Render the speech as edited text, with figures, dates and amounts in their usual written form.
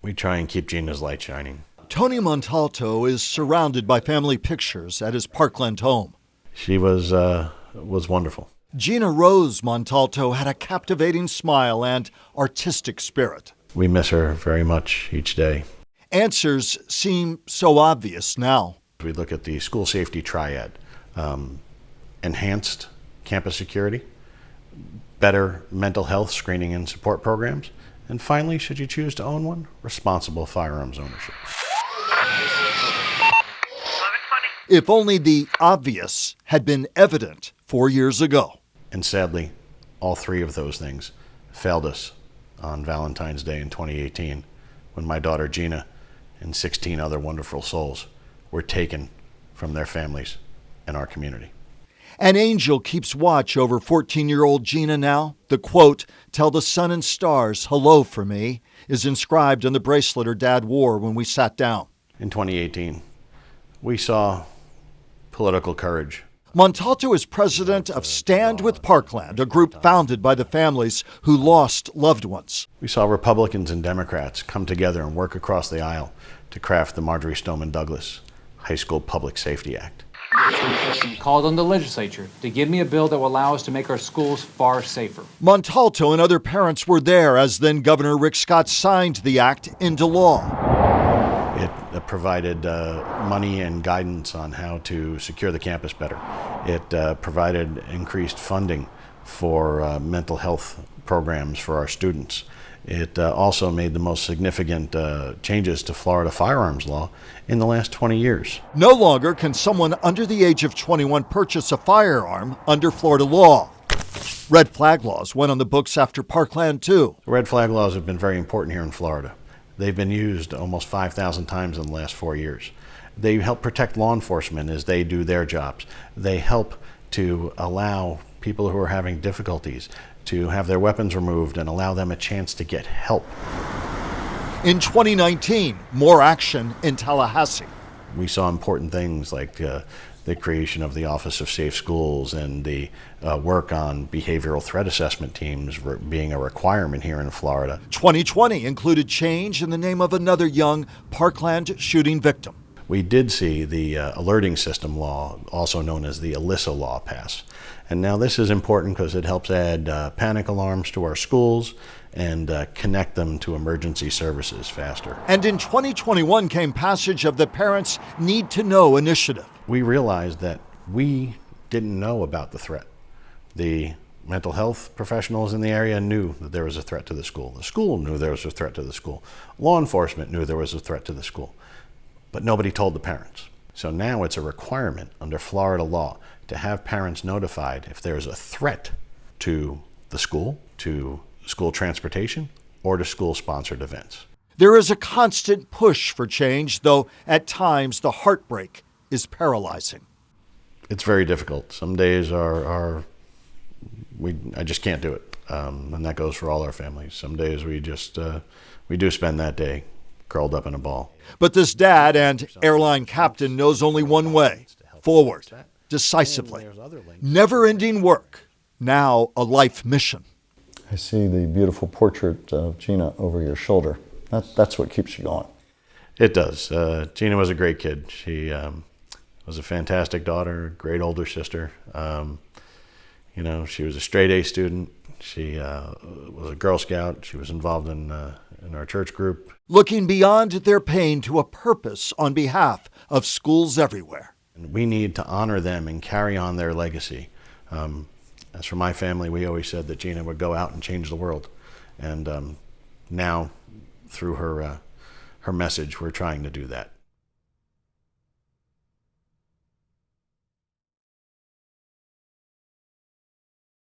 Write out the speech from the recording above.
We try and keep Gina's light shining. Tony Montalto is surrounded by family pictures at his Parkland home. She was wonderful. Gina Rose Montalto had a captivating smile and artistic spirit. We miss her very much each day. Answers seem so obvious now. We look at the school safety triad, enhanced campus security, better mental health screening and support programs, and finally, should you choose to own one, responsible firearms ownership. If only the obvious had been evident 4 years ago. And sadly, all three of those things failed us on Valentine's Day in 2018, when my daughter Gina and 16 other wonderful souls were taken from their families and our community. An angel keeps watch over 14-year-old Gina now. The quote, "Tell the sun and stars hello for me," is inscribed on the bracelet her dad wore when we sat down. In 2018, we saw political courage. Montalto is president of Stand with Parkland, a group founded by the families who lost loved ones. We saw Republicans and Democrats come together and work across the aisle to craft the Marjorie Stoneman Douglas High School Public Safety Act. Called on the legislature to give me a bill that will allow us to make our schools far safer. Montalto and other parents were there as then Governor Rick Scott signed the act into law. It provided money and guidance on how to secure the campus better. It provided increased funding for mental health programs for our students. It also made the most significant changes to Florida firearms law in the last 20 years. No longer can someone under the age of 21 purchase a firearm under Florida law. Red flag laws went on the books after Parkland, too. Red flag laws have been very important here in Florida. They've been used almost 5,000 times in the last 4 years. They help protect law enforcement as they do their jobs. They help to allow people who are having difficulties to have their weapons removed and allow them a chance to get help. In 2019, more action in Tallahassee. We saw important things like the creation of the Office of Safe Schools and the work on behavioral threat assessment teams being a requirement here in Florida. 2020 included change in the name of another young Parkland shooting victim. We did see the alerting system law, also known as the ELISA law, pass. And now this is important because it helps add panic alarms to our schools and connect them to emergency services faster. And in 2021 came passage of the Parents Need to Know initiative. We realized that we didn't know about the threat. The mental health professionals in the area knew that there was a threat to the school. The school knew there was a threat to the school. Law enforcement knew there was a threat to the school. But nobody told the parents. So now it's a requirement under Florida law to have parents notified if there's a threat to the school, to school transportation, or to school-sponsored events. There is a constant push for change, though at times the heartbreak is paralyzing. It's very difficult. Some days I just can't do it, and that goes for all our families. Some days we do spend that day curled up in a ball. But this dad and airline captain knows only one way: forward, decisively. Never-ending work, now a life mission. I see the beautiful portrait of Gina over your shoulder. That's what keeps you going. It does. Gina was a great kid. She was a fantastic daughter, great older sister. She was a straight A student. She was a Girl Scout. She was involved in our church group. Looking beyond their pain to a purpose on behalf of schools everywhere. And we need to honor them and carry on their legacy. As for my family, we always said that Gina would go out and change the world. And now, through her message, we're trying to do that.